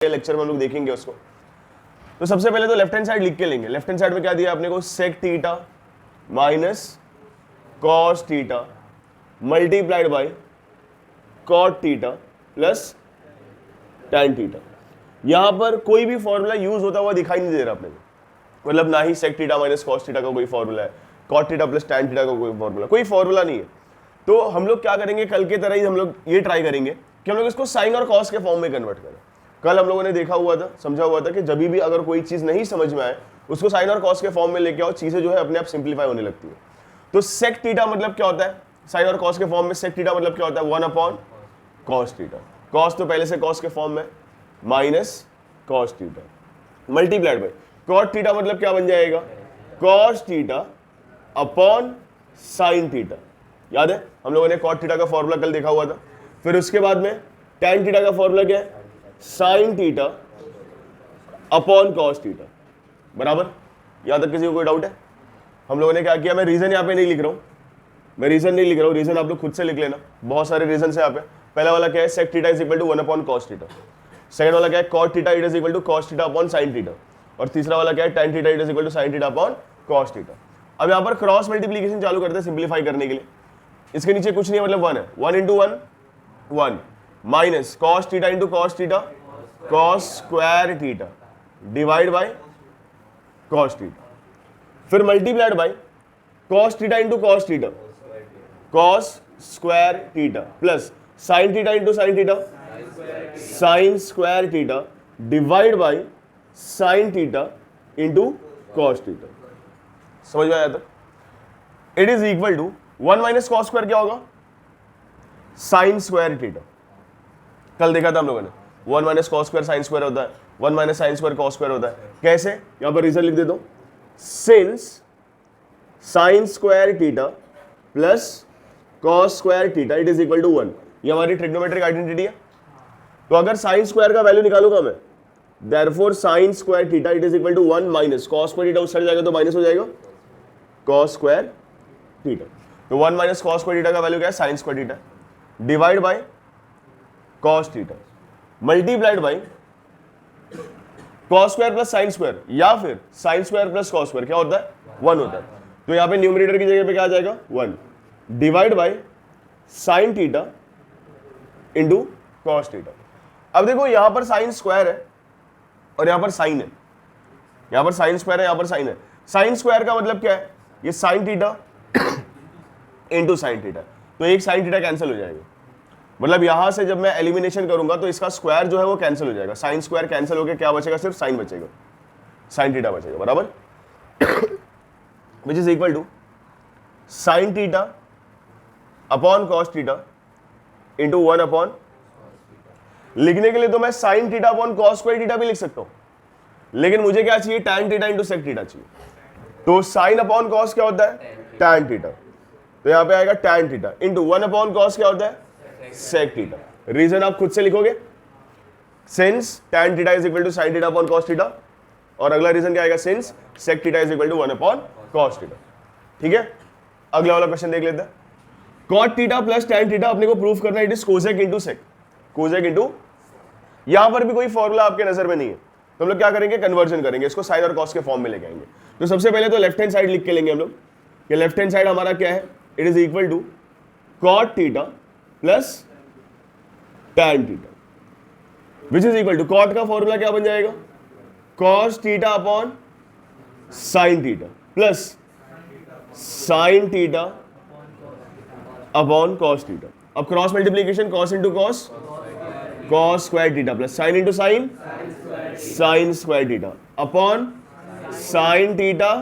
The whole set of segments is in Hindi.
लेक्चर में हम लोग देखेंगे उसको। तो सबसे पहले तो लेफ्ट हैंड साइड लिख के लेंगे। लेफ्ट हैंड साइड में क्या दिया आपने को, sec theta minus cos theta multiplied by cot theta plus tan theta. यहां पर कोई भी फॉर्मूला यूज होता हुआ दिखाई नहीं दे रहा अपने को, मतलब ना ही sec theta minus cos theta का कोई फॉर्मूला है, cot theta plus tan theta का कोई फॉर्मूला, कोई फॉर्मूला नहीं है। तो हम लोग क्या करेंगे, कल के तरह ही हम लोग ये ट्राई करेंगे कि हम लोग इसको साइन और कॉस के फॉर्म में कन्वर्ट करें। कल हम लोगों ने देखा हुआ था, समझा हुआ था कि जब भी अगर कोई चीज नहीं समझ में आए उसको साइन और कॉस के फॉर्म में लेके आओ, चीजें जो है अपने आप सिंप्लीफाई होने लगती है। तो सेक थीटा मतलब क्या होता है, साइन और कॉस के फॉर्म में सेक थीटा मतलब क्या होता है, 1 अपॉन कॉस थीटा। कॉस तो पहले से कॉस के फॉर्म में minus cos theta multiplied by cot theta मतलब क्या बन जाएगा, cos theta upon sign theta. याद है हम लोगों ने कॉट थीटा का फॉर्मूला कल देखा हुआ था। फिर उसके बाद में टैन थीटा का फॉर्मूला क्या है, sign theta upon cos theta, बराबर। यहां तक किसी को कोई डाउट है? हम लोगों ने क्या किया, मैं रीजन यहां पे नहीं लिख रहा हूं, मैं रीजन नहीं लिख रहा हूं, रीजन आप लोग खुद से लिख लेना, बहुत सारे रीजन है यहाँ पे। पहला वाला क्या है, sec theta is equal to 1 upon cos theta. Second वाला क्या है, cot theta is equal to cos theta upon sign theta. और तीसरा वाला क्या है, tan theta is equal to sin theta upon cos theta. अब यहाँ पर क्रॉस मल्टीप्लीकेशन चालू करते हैं सिंप्लीफाई करने के लिए। इसके नीचे कुछ नहीं है, मतलब 1 है, 1 into 1 1 minus cos theta into cos theta cos square theta divide by cos theta. फिर multiplied by cos theta into cos theta cos square theta plus sign theta into sine theta sine square theta divide by sine theta into cos theta. समझ में आया था? It is equal to 1 minus cos square क्या होगा, साइन स्क्वायर थीटा। कल देखा था हम लोगों ने, 1 minus cos square sign square होता है, 1 minus sign square cos square होता है। कैसे, यहां पर रीजन लिख देता हूं, since sign square theta plus cos square theta it is equal to 1। ये हमारी ट्रिग्नोमेट्रिक आइडेंटिटी है। तो अगर साइन स्क्वायर का वैल्यू निकालूंगा मैं, therefore sin square theta it is equal to 1 minus cos square theta, उस साइड जाएगा तो माइनस हो जाएगा कॉस स्क्वायर थीटा। तो 1 माइनस कॉस स्क्वायर थीटा का वैल्यू क्या है, sine square theta divide by cos theta multiplied by cos square plus sine square, या फिर sign square plus cos square क्या होता है, 1 होता है। तो यहां पे न्यूमरेटर की जगह पे क्या आ जाएगा, 1 divide by sine theta into cos theta. अब देखो यहां पर साइन स्क्वायर है और यहां पर साइन है, यहां पर साइन स्क्वायर है, यहां पर साइन है। साइन स्क्वायर का मतलब क्या है, ये sign theta into sine theta, तो एक साइन थीटा कैंसिल हो जाएगा। मतलब यहां से जब मैं एलिमिनेशन करूंगा तो इसका स्क्वायर जो है वो कैंसिल हो जाएगा, साइन स्क्वायर कैंसिल होकर क्या बचेगा, सिर्फ साइन बचेगा, साइन थीटा बचेगा, बराबर। Which is equal to sin theta upon cos theta into 1 upon, लिखने के लिए तो मैं sin theta upon cos square theta भी लिख सकता हूं, लेकिन मुझे क्या चाहिए, tan theta into sec theta चाहिए। तो साइन अपॉन कॉस क्या होता है, टैन थीटा, तो यहां पे आएगा tan theta into 1 upon cos क्या होता है, सेक थीटा। रीजन आप खुद से लिखोगे, since tan theta is equal to sin theta upon cos theta, और अगला रीजन क्या आएगा, since sec theta is equal to 1 upon cos theta. ठीक है, अगला वाला क्वेश्चन देख लेते हैं। Cot theta plus tan theta अपने को प्रूफ करना है, it is cosec into sec, cosec into, यहां पर भी कोई फॉर्मूला आपके नजर में नहीं है, तो हम लोग क्या करेंगे, कन्वर्जन करेंगे, इसको साइन और कॉस के फॉर्म में लेके आएंगे। तो सबसे पहले तो लेफ्ट हैंड साइड लिख के लेंगे हम लोग, कि लेफ्ट हैंड साइड हमारा क्या है, it is equal to cot theta plus tan theta, which is equal to, cot का फॉर्मूला क्या बन जाएगा, cos theta upon sign theta plus sign theta upon cos theta. अब cross multiplication, cos into cos, cos square theta plus sine into sine, sine square theta upon sign theta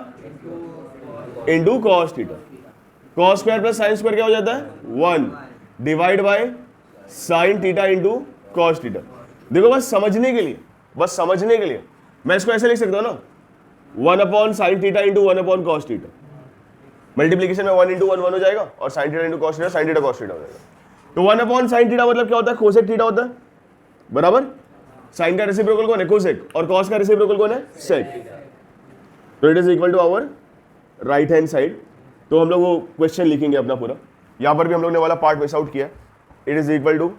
into cos theta. Cos square plus sine square क्या हो जाता है, 1 divide by sine theta into cos theta. देखो बस समझने के लिए, बस समझने के लिए मैं इसको ऐसे लिख सकता हूं ना, 1 upon sign theta into 1 upon cos theta, multiplication में 1 इंटू 1 1 हो जाएगा, और sign theta into cos theta sine theta cos theta हो जाएगा। तो 1 अपॉन साइन थीटा मतलब क्या होता है, कोसेक थीटा होता है, बराबर। साइन का रेसिप्रोकल कौन है, कोसेक, और कॉस का रेसिप्रोकल कौन है, सेक। तो it is equal to our right hand side. तो हम लोग वो क्वेश्चन लिखेंगे अपना पूरा, यहां पर भी हम लोग ने वाला पार्ट मिस आउट किया, it is equal to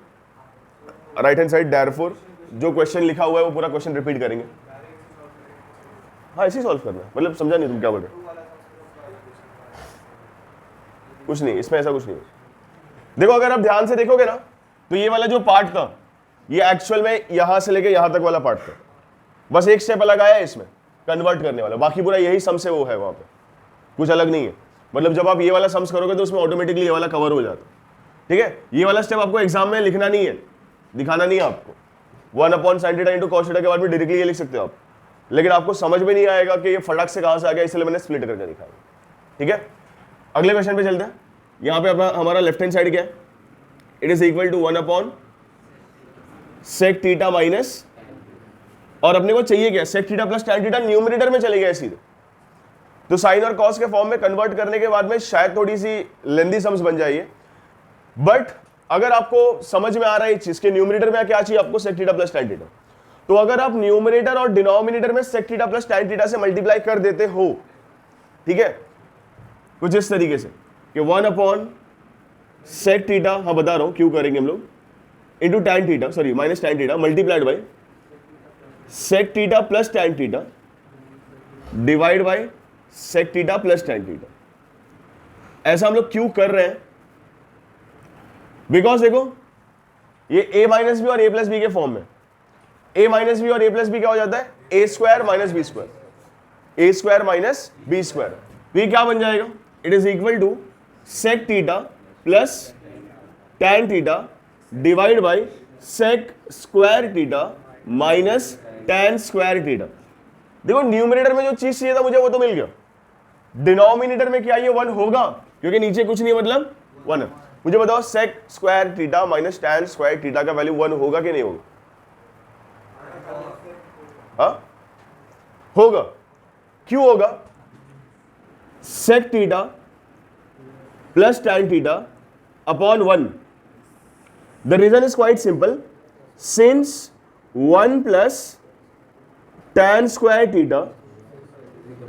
right hand side, therefore जो क्वेश्चन लिखा हुआ है वो पूरा क्वेश्चन रिपीट करेंगे। हाँ ऐसे ही सॉल्व करना है, मतलब समझा नहीं तुम क्या बोल रहे हो? कुछ नहीं, इसमें ऐसा कुछ नहीं है। देखो अगर आप ध्यान से देखोगे ना तो ये वाला जो पार्ट था ये एक्चुअल में यहां से लेके यहां तक वाला पार्ट था, बस एक स्टेप अलग आया है इसमें कन्वर्ट करने वाला, बाकी पूरा यही सम से वो है, वहां पे कुछ अलग नहीं है। मतलब जब आप ये वाला सम्स करोगे तो उसमें ऑटोमेटिकली ये वाला कवर हो जाता है, ठीक है। ये वाला स्टेप आपको एग्जाम में लिखना नहीं है, दिखाना नहीं है आपको। 1/sin θ × cos θ के बाद में डायरेक्टली ये लिख सकते हो आप, लेकिन आपको समझ में नहीं आएगा कि ये फटक से कहां से आ गया, इसलिए मैंने स्प्लिट करके दिखाया, ठीक है। अगले क्वेश्चन पे चलते हैं। यहां पे अपना हमारा लेफ्ट हैंड साइड क्या है? It is equal to 1/sec θ minus, और अपने को चाहिए क्या? sec θ प्लस tan θ न्यूमरेटर में चले गए सीधे, तो साइन और कॉस के फॉर्म में कन्वर्ट करने के बाद में शायद थोड़ी सी लेंदी सम्स बन जाइए, बट अगर आपको समझ में आ रहा है चीज के न्यूमरेटर में क्या चाहिए आपको? sec θ plus tan θ। तो अगर आप न्यूमरेटर और डिनोमिनेटर में sec θ प्लस tan θ से मल्टीप्लाई कर देते हो, ठीक है, कुछ इस तरीके से कि 1/sec θ, हाँ बता रहा हूं क्यों करेंगे हम लोग, into tan θ, sorry minus tan θ multiplied by sec θ plus tan θ divide by sec θ plus tan θ। ऐसा हम लोग क्यों कर रहे हैं? बिकॉज देखो ये a माइनस बी और a प्लस बी के फॉर्म में, a माइनस बी और a प्लस बी क्या हो जाता है? a square minus B square, a square minus B square. तो ये क्या बन जाएगा? It is equal to sec θ plus tan θ divide by sec square θ minus tan square θ। देखो न्यूमरेटर में जो चीज चाहिए था मुझे वो तो मिल गया, डिनोमिनेटर में क्या ये 1 होगा? क्योंकि नीचे कुछ नहीं है, मतलब 1 है। मुझे बताओ sec square θ minus tan square θ का वैल्यू 1 होगा कि नहीं होगा? हाँ होगा। क्यों होगा? sec θ plus tan θ upon 1। The reason is quite simple, since 1 plus tan square θ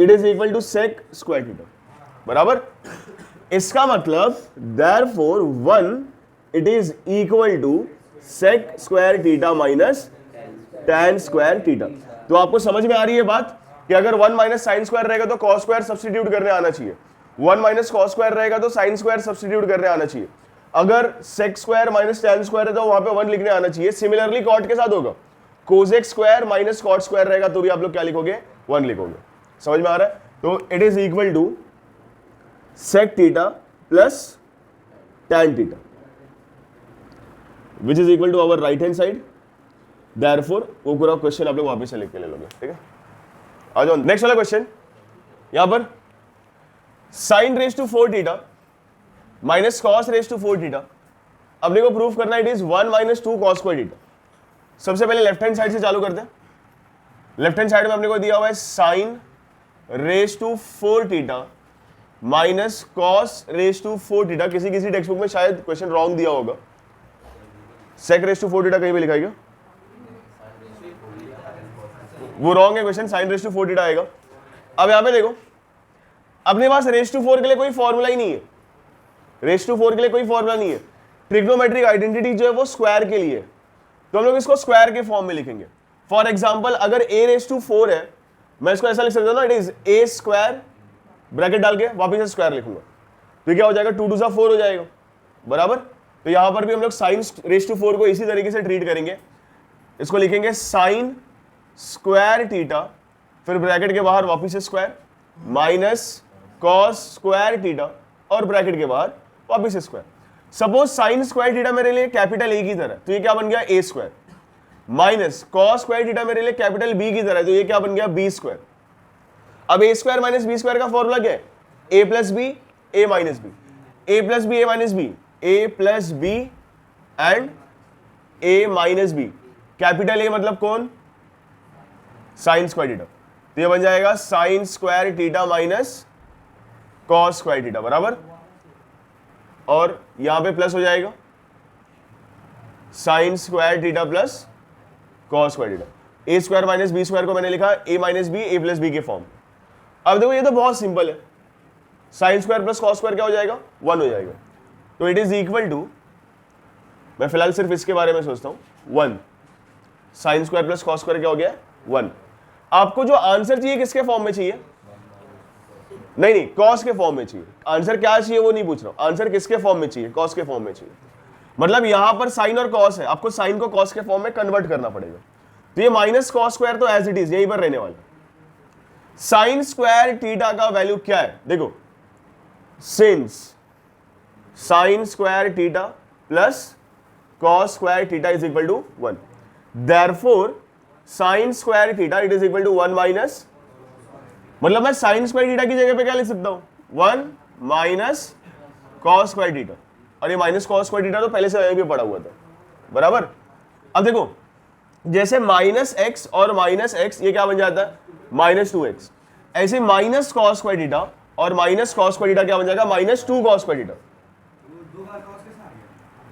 it is equal to sec square θ, बराबर। इसका मतलब therefore 1 it is equal to sec square θ minus tan square θ। तो आपको समझ में आ रही है बात कि अगर 1 माइनस साइन स्क्वायर रहेगा तो cos स्क्वायर सब्स्टिट्यूट करने आना चाहिए, 1 माइनस cos स्क्वायर रहेगा तो sin स्क्वायर सब्स्टिट्यूट करने आना चाहिए, अगर sec square minus tan square है तो वहां पे 1 लिखने आना चाहिए। सिमिलरली cot के साथ होगा, cosec square minus cot square रहेगा तो भी आप लोग क्या लिखोगे? 1 लिखोगे। समझ में आ रहा है? तो it is equal to sec θ plus tan θ which is equal to our right hand side. Therefore वो पूरा क्वेश्चन आप लोग वापस से लिख के ले लोगे, ठीक है। आ जाओ नेक्स्ट वाला क्वेश्चन। यहां पर sin raise to 4 θ minus cos raise to 4 θ अपने को प्रूफ करना, it is 1 minus 2 cos square θ। सबसे पहले लेफ्ट हैंड साइड से चालू करते हैं। लेफ्ट हैंड साइड में अपने को दिया हुआ है sin raise to 4 θ minus cos raise to 4 θ। किसी किसी टेक्स्ट बुक में शायद क्वेश्चन रॉन्ग दिया होगा, sec रेज टू 4 θ कहीं पे लिखा है, वो रॉन्ग है क्वेश्चन, sin रेज टू 4 θ आएगा। अब यहां पे देखो अपने पास रेज टू 4 के लिए कोई फॉर्मूला ही नहीं है, रेज टू 4 के लिए कोई फॉर्मूला नहीं है। ट्रिग्नोमेट्रिक आइडेंटिटी जो है वो स्क्वायर के लिए, तो हम लोग इसको स्क्वायर के फॉर्म में लिखेंगे। फॉर एग्जांपल अगर a रेज टू 4 है, मैं इसको ऐसा लिख सकता हूं ना, it is a square bracket डाल के वापस से स्क्वायर लिखूंगा, तो क्या हो जाएगा? 2 2 सा 4 हो जाएगा, बराबर। तो यहां पर भी हम लोग sin रेज टू 4 को इसी तरीके से ट्रीट करेंगे। इसको लिखेंगे sin स्क्वायर θ, फिर ब्रैकेट के बाहर वापस से स्क्वायर, माइनस cos स्क्वायर θ और ब्रैकेट के बाहर वापस से स्क्वायर। सपोज sin स्क्वायर θ मेरे लिए कैपिटल A की तरह, तो ये क्या बन गया? a square, minus cos square θ मेरे लिए कैपिटल B की तरह, तो ये क्या बन गया? b square. अब a square minus b square का फॉर्मूला क्या है? a plus B a minus B, a plus B a minus B, a plus B and a minus B. Capital A मतलब कौन? साइन स्क्वायर θ, तो ये बन जाएगा sine square θ minus cos square θ, बराबर। और यहां पे प्लस हो जाएगा sine square θ plus cos square θ। a square minus B square को मैंने लिखा a minus B a plus b के फॉर्म। अब देखो ये तो बहुत सिंपल है, sine square plus cos square क्या हो जाएगा? 1 हो जाएगा। तो इट इज इक्वल टू, मैं फिलहाल सिर्फ इसके बारे में सोचता हूं, 1। Sign square plus cos square क्या हो गया 1। आपको जो आंसर चाहिए किसके फॉर्म में चाहिए? नहीं, कॉस के फॉर्म में चाहिए। आंसर क्या चाहिए वो नहीं पूछ रहा हूं, आंसर किसके फॉर्म में चाहिए? कॉस के फॉर्म में चाहिए। मतलब यहां पर साइन और कॉस है, आपको साइन को कॉस के फॉर्म में कन्वर्ट करना पड़ेगा। तो ये माइनस कॉस स्क्वायर तो एज इट इज यहीं पर रहने वाला। साइन स्क्वायर थीटा का वैल्यू क्या है? देखो, since sign square theta plus cos square theta is equal to 1, therefore sin square theta it is equal to 1 minus, मतलब मैं साइन स्क्वायर थीटा की जगह पे क्या लिख सकता हूं? 1 माइनस कॉस स्क्वायर थीटा। और ये माइनस कॉस स्क्वायर थीटा तो पहले से वहीं पे पड़ा हुआ था, बराबर। अब देखो, जैसे माइनस एक्स और माइनस एक्स ये क्या बन जाता है? Minus 2x। ऐसे माइनस कॉस स्क्वायर थीटा और माइनस कॉस स्क्वायर थीटा क्या बन जाएगा? Minus 2 cos square theta.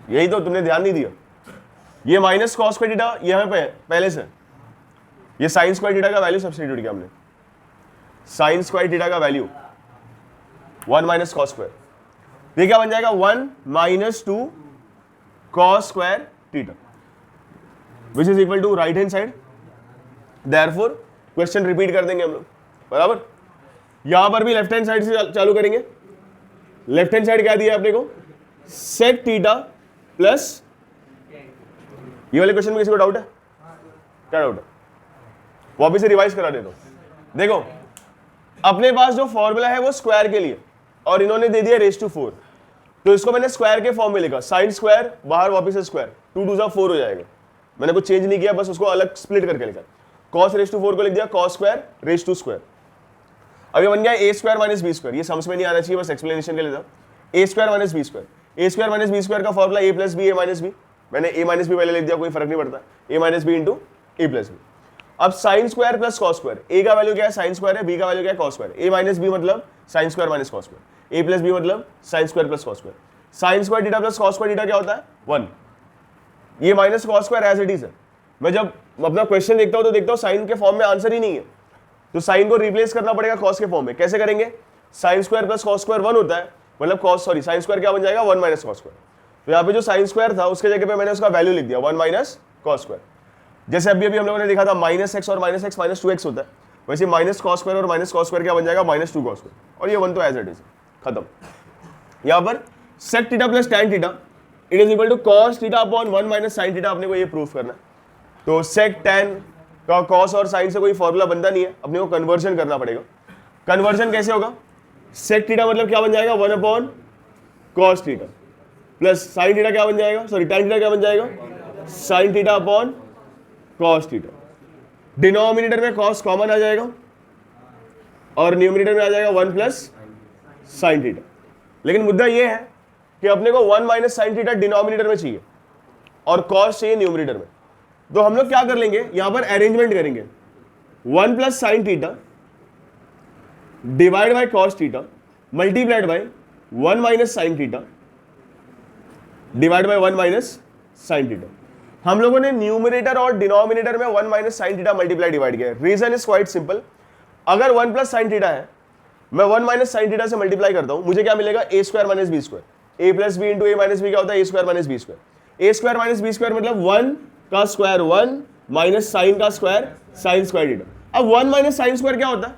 यही तो तुमने ध्यान नहीं दिया। ये माइनस कॉस स्क्वायर थीटा यहां पे पहले से, ये साइन स्क्वायर थीटा का वैल्यू सब्स्टिट्यूट किया हमने। साइन स्क्वायर थीटा का वैल्यू 1 माइनस कॉस स्क्वायर, ये क्या बन जाएगा? 1 minus 2 cos square theta, which is equal to right hand side. Therefore question repeat कर देंगे हम लोग, बराबर। यहां पर भी लेफ्ट हैंड साइड से चालू करेंगे। लेफ्ट हैंड साइड क्या दिया अपने को? सेक थीटा प्लस, ये वाले क्वेश्चन में किसी को डाउट है? क्या डाउट है? वापिस से रिवाइज करा देता हूं। देखो, अपने पास जो फॉर्मूला है वो स्क्वायर के लिए, और इन्होंने दे दिया रेज टू 4, तो इसको मैंने स्क्वायर के फॉर्म में लिखा। साइन स्क्वायर बाहर वापिस से स्क्वायर, 2 2 4 हो जाएगा। मैंने कुछ चेंज नहीं किया, बस उसको अलग स्प्लिट करके लिखा। कॉस रेज टू 4 को लिख दिया cos square raise to square. अब ये बन गया A square minus B square. ये समझ में नहीं आना चाहिए, बस एक्सप्लेनेशन के लिए था। ए स्क्वायर माइनस बी स्क्वायर, ए स्क्वायर माइनस बी स्क्वायर का formula A plus B A minus B. मैंने ए माइनस बी पहले लिख दिया, कोई फर्क नहीं पड़ता। A minus b into a plus b. अब sine square plus cos square, a का वैल्यू क्या है? साइन स्क्वायर है, बी का वैल्यू क्या है? Cos square. A minus b मतलब sine square minus cos square, ए प्लस बी मतलब sine square plus cos square. Sign square theta plus cos square theta क्या होता है? 1। ये minus cos square as it is है। मैं जब अपना क्वेश्चन देखता हूं तो देखता हूं साइन के फॉर्म में आंसर ही नहीं है, तो साइन को रिप्लेस करना पड़ेगा कॉस के फॉर्म में। कैसे करेंगे? Sign square plus cos square 1 होता है, मतलब कॉस सॉरी साइन स्क्वायर क्या बन जाएगा? 1 माइनस कॉस स्क्वायर। तो यहाँ पे जो साइन स्क्वायर था उसके जगह पे मैंने उसका वैल्यू लिख दिया 1 माइनस कॉस स्क्वायर। जैसे अभी हम लोगों ने देखा था माइनस एक्स और माइनस एक्स माइनस 2x होता है, वैसे माइनस कॉस स्क्वायर और माइनस कॉस स्क्वायर क्या बन जाएगा? Minus 2 cos square. और ये 1 तो एज इट इज खत्म। यहाँ पर sec theta plus tan theta it is equal to cos theta upon 1 minus sign theta. अपने को ये प्रूफ करना है। तो सेक टैन का कॉस और साइन से कोई फॉर्मूला बनता नहीं है, अपने को कन्वर्जन करना पड़ेगा। कन्वर्जन कैसे होगा? सेक थीटा मतलब क्या बन जाएगा? 1 upon cos theta plus sine theta क्या बन जाएगा? सॉरी टैन थीटा क्या बन जाएगा? Sign theta upon cos theta. Denominator में कॉस कॉमन आ जाएगा और न्यूमरेटर में आ जाएगा 1 प्लस साइन थीटा। लेकिन मुद्दा ये है कि अपने को 1 माइनस साइन थीटा डिनोमिनेटर में चाहिए और कॉस चाहिए न्यूमरेटर में। तो हम लोग क्या कर लेंगे? यहां पर अरेंजमेंट करेंगे। 1 plus sign theta divide by cos theta multiplied by 1 minus sign theta divide by 1 minus sign theta. हम लोगों ने न्यूमरेटर और डिनोमिनेटर में 1 minus sign theta multiply divide किया है। Reason is quite simple. अगर 1 प्लस साइन थीटा है, मैं 1 माइनस साइन थीटा से मल्टीप्लाई करता हूं, मुझे क्या मिलेगा? A square minus B square. A plus B into A minus B क्या होता है? ए स्क्वायर माइनस बी स्क्वायर। ए स्क्वायर माइनस बी स्क्वायर मतलब 1 का स्क्वायर 1 माइनस साइन का स्क्वायर साइन स्क्वायर थीटा। अब 1 माइनस साइन स्क्वायर क्या होता है?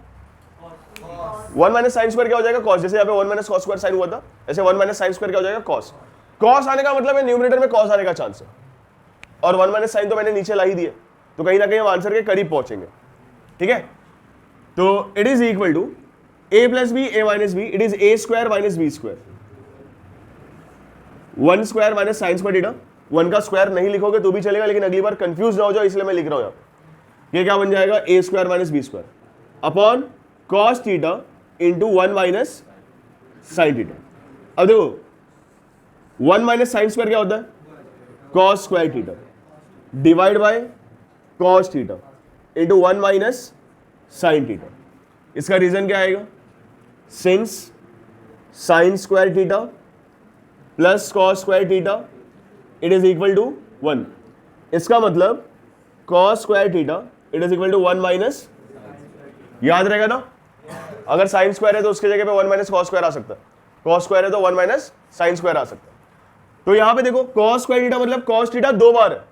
1 माइनस साइन स्क्वायर क्या हो जाएगा? कॉस। जैसे यहाँ पे 1 माइनस कॉस स्क्वायर साइन हुआ था, ऐसे 1 माइनस साइन स्क्वायर क्या हो जाएगा? कॉस। कॉस आने का मतलब है न्यूमरेटर में कॉस आने का चांस है, और 1 माइनस साइन तो मैंने नीचे ला ही दिया, तो कहीं ना कहीं हम आंसर के करीब पहुंचेंगे। ठीक है, तो it is equal to A plus B A minus B, it is A square minus B square. 1 square minus sign square theta. 1 का स्क्वायर नहीं लिखोगे तो भी चलेगा, लेकिन अगली बार कंफ्यूज ना हो जाओ इसलिए मैं लिख रहा हूं यहाँ पे। ये क्या बन जाएगा? A square minus B square upon cos theta into 1 minus sign theta. अब देखो 1 माइनस साइन स्क्वायर क्या होता है? Cos square theta divide by cos theta into 1 minus sign theta. इसका रीजन क्या आएगा? Since sign square theta plus cos square theta it is equal to 1। इसका मतलब cos square theta it is equal to 1 minus, याद रहेगा ना? अगर साइन स्क्वायर है तो उसके जगह पे 1 माइनस कॉस स्क्वायर आ सकता है, कॉस स्क्वायर है तो 1 माइनस साइन स्क्वायर आ सकता है। तो यहां पे देखो कॉस स्क्वायर थीटा मतलब कॉस थीटा 2 बार है,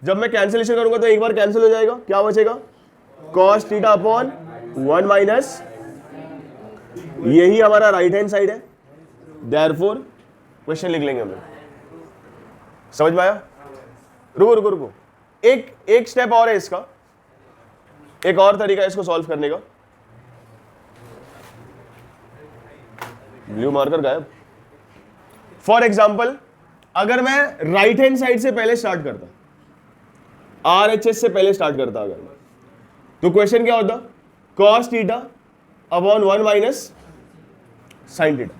जब मैं कैंसिलेशन करूंगा तो एक बार कैंसिल हो जाएगा, क्या बचेगा? कॉस थीटा अपॉन 1 माइनस, यही हमारा राइट हैंड साइड है। देयरफॉर क्वेश्चन लिख लेंगे हम लोग। समझ में आया? रुको रुको रुको, एक स्टेप और है इसका, एक और तरीका है इसको सॉल्व करने का। ब्लू मार्कर गायब। फॉर एग्जाम्पल, अगर मैं राइट हैंड साइड से पहले स्टार्ट करता, RHS से पहले स्टार्ट करता अगर, तो क्वेश्चन क्या होता? Cos theta upon 1 minus sine theta.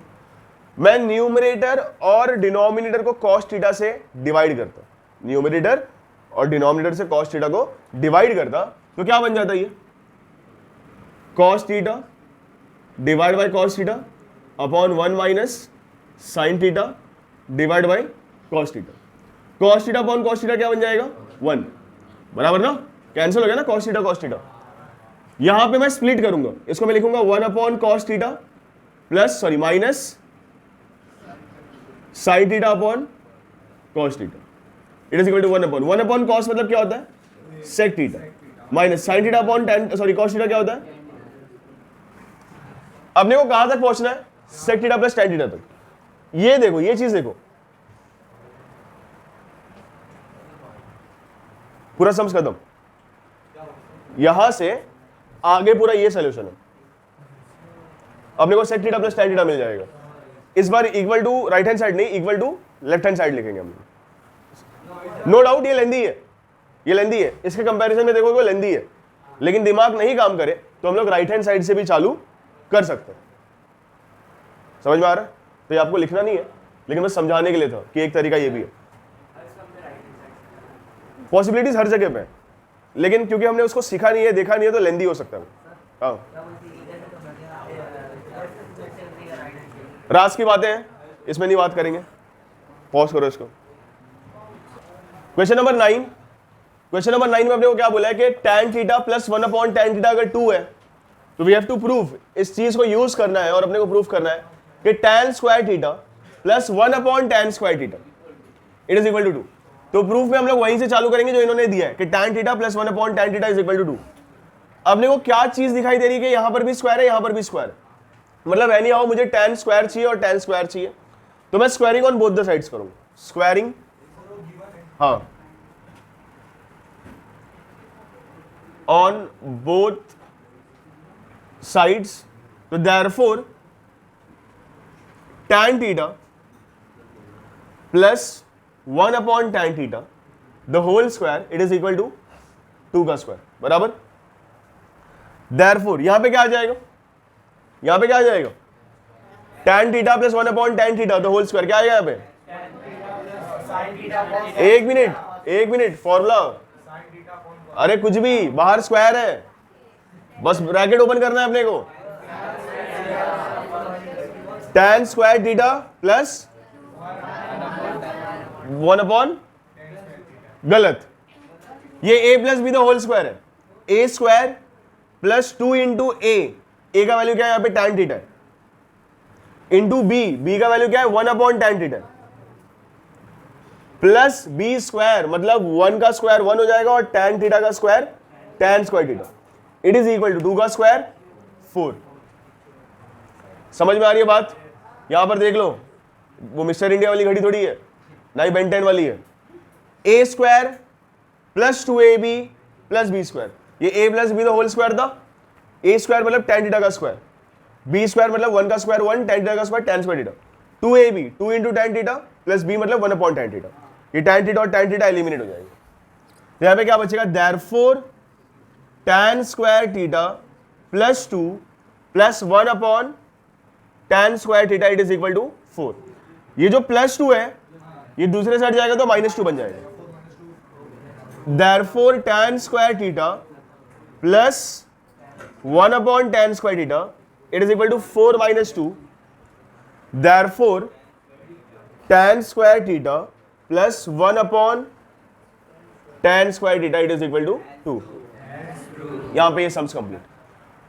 मैं न्यूमरेटर और डिनोमिनेटर को कॉस थीटा से डिवाइड करता, न्यूमरेटर और डिनोमिनेटर से कॉस थीटा को डिवाइड करता, तो क्या बन जाता ये? Cos theta divide by cos theta upon 1 minus sign theta divide by cos theta. Cos theta upon cos theta क्या बन जाएगा? 1, बराबर ना? कैंसिल हो गया ना कॉस थीटा कॉस थीटा। यहां पे मैं स्प्लिट करूंगा, इसको मैं लिखूंगा 1 upon cos theta plus minus sign theta upon cos theta, it is equal to 1 upon cos मतलब क्या होता है? Sec theta, minus sign theta upon cos theta क्या होता है? अपने को कहां तक पहुंचना है? Sec theta plus tan theta तक। ये देखो, ये चीज देखो, पूरा सम्स खत्म। यहां से आगे पूरा ये सोल्यूशन है। अपने को sec theta plus tan theta मिल जाएगा। इस बार equal to right hand side नहीं, equal to left hand side लिखेंगे हम। नो डाउट ये लेंदी है, ये लेंदी है, इसके कंपैरिजन में देखोगे लेंदी है, लेकिन दिमाग नहीं काम करे तो हम लोग राइट हैंड साइड से भी चालू कर सकते हैं। समझ में आ रहा है? तो ये आपको लिखना नहीं है, लेकिन मैं समझाने के लिए था कि एक तरीका ये भी है। पॉसिबिलिटीज हर जगह पे है, लेकिन क्योंकि हमने उसको सीखा नहीं है, देखा नहीं है, तो लेंदी हो सकता है। हाँ, राज की बातें हैं, इसमें नहीं बात करेंगे, पॉज करो इसको। क्वेश्चन नंबर 9, क्वेश्चन नंबर 9 में अपने को क्या बोला है कि tan theta plus 1 upon tan theta अगर 2 है तो वी हैव टू प्रूव, इस चीज को यूज करना है और अपने को प्रूव करना है कि tan square theta plus 1 upon tan square theta it is equal to 2। तो प्रूफ में हम लोग वहीं से चालू करेंगे जो इन्होंने दिया है कि tan theta plus 1 upon tan theta is equal to 2। अपने को क्या चीज दिखाई दे रही है कि यहां पर भी स्क्वायर है, यहां पर भी स्क्वायर है, मतलब एनी हाउ मुझे tan स्क्वायर चाहिए और tan स्क्वायर चाहिए, तो मैं squaring on both the sides करूंगा, स्क्वायरिंग, हाँ, on both sides, so therefore tan theta plus 1 upon tan theta the whole square it is equal to 2 का स्क्वायर, बराबर। therefore यहां पे क्या आ जाएगा? यहां पे क्या आ जाएगा? tan theta plus 1 upon tan theta the whole square क्या आएगा यहां पे? एक मिनट फॉर्मूला, अरे कुछ भी, बाहर स्क्वायर है, बस ब्रैकेट ओपन करना है अपने को। tan square theta plus 1 upon, गलत, ये a plus B the whole square है, a square plus 2 into a का वैल्यू क्या है यहाँ पे? tan थीटा है, इंटू b का वैल्यू क्या है? 1 upon tan theta plus B square, मतलब 1 का स्क्वायर 1 हो जाएगा और tan थीटा का square tan square theta it is equal to 2 का स्क्वायर 4। समझ में आ रही है बात? यहां पर देख लो, वो मिस्टर इंडिया वाली घड़ी थोड़ी है, ना ही बेन 10 वाली है। a square plus 2ab plus B square, ये a plus B the whole square था, a स्क्वायर मतलब tan थीटा का स्क्वायर, b स्क्वायर मतलब 1 का स्क्वायर 1, tan थीटा का square tan square theta, 2ab 2 into tan theta plus b मतलब 1 अपॉन tan थीटा, ये tan थीटा और tan थीटा एलिमिनेट हो जाएंगे। तो यहां पे क्या बचेगा? Therefore tan square theta plus 2 plus 1 upon tan square theta it is equal to 4। ये जो प्लस 2 है ये दूसरे साइड जाएगा तो -2 बन जाएगा। Therefore tan square theta plus 1 upon tan square theta it is equal to 4 minus 2। Therefore tan square theta plus 1 upon tan square theta it is equal to 2। यहां पे ये सम्स कंप्लीट।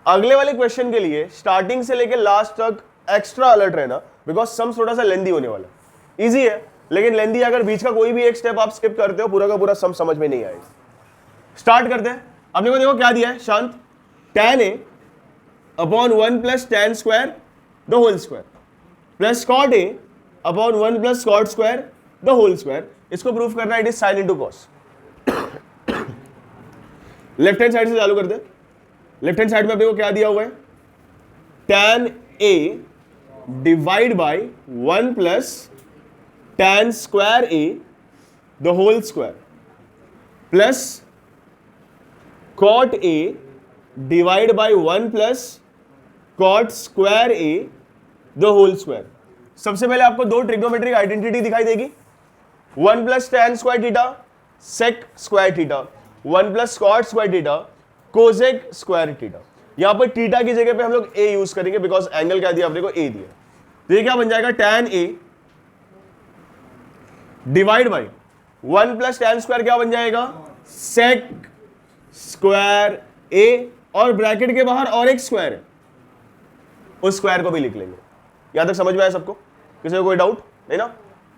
अगले वाले क्वेश्चन के लिए स्टार्टिंग से लेकर लास्ट तक एक्स्ट्रा अलर्ट रहना, बिकॉज सम्स थोड़ा सा लेंदी होने वाला। इजी है, लेकिन लेंदी अगर बीच का कोई भी एक स्टेप आप स्किप करते हो पूरा का पूरा सम समझ में नहीं आएगा। स्टार्ट करते हैं। अपने को देखो क्या दिया है शांत, tan a upon 1 plus tan square the whole square plus cot a upon 1 plus cot square the whole square. इसको प्रूफ करना है, it is sine into cos. Left hand side से चालू करते हैं। लेफ्ट हैंड साइड में अपने को क्या दिया हुआ है, tan a divide by 1 plus tan square a the whole square plus cot a divide by 1 plus cot square a the whole square. सबसे पहले आपको दो ट्रिग्नोमेट्रिक आइडेंटिटी दिखाई देगी, 1 plus tan square theta sec square theta, 1 plus cot square theta cosec square theta. यहां पर थीटा की जगह पे हम लोग a यूज करेंगे बिकॉज एंगल क्या दिया अपने को, a दिया। तो ये क्या बन जाएगा, tan a divide by 1 plus tan square क्या बन जाएगा, sec स्क्वायर a, और ब्रैकेट के बाहर और एक स्क्वायर है, उस स्क्वायर को भी लिख लेंगे। यहां तक समझ में आया सबको, किसी को कोई डाउट नहीं ना।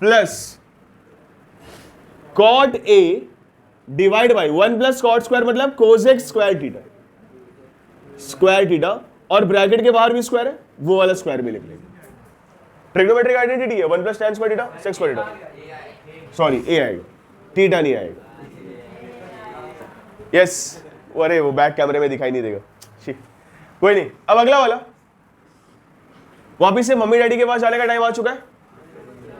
Plus cot a divide by 1 plus cot square मतलब cosec square theta, square theta, और ब्रैकेट के बाहर भी स्क्वायर है, वो वाला स्क्वायर भी लिख लेंगे। ट्रिग्नोमेट्रिक आइडेंटिटी है 1 plus tan square theta sec square theta, sorry a आएगा, थीटा नहीं आएगा। यस अरे वो बैक कैमरे में दिखाई नहीं देगा, कोई नहीं। अब अगला वाला, वापिस से मम्मी डैडी के पास जाने का टाइम आ चुका है।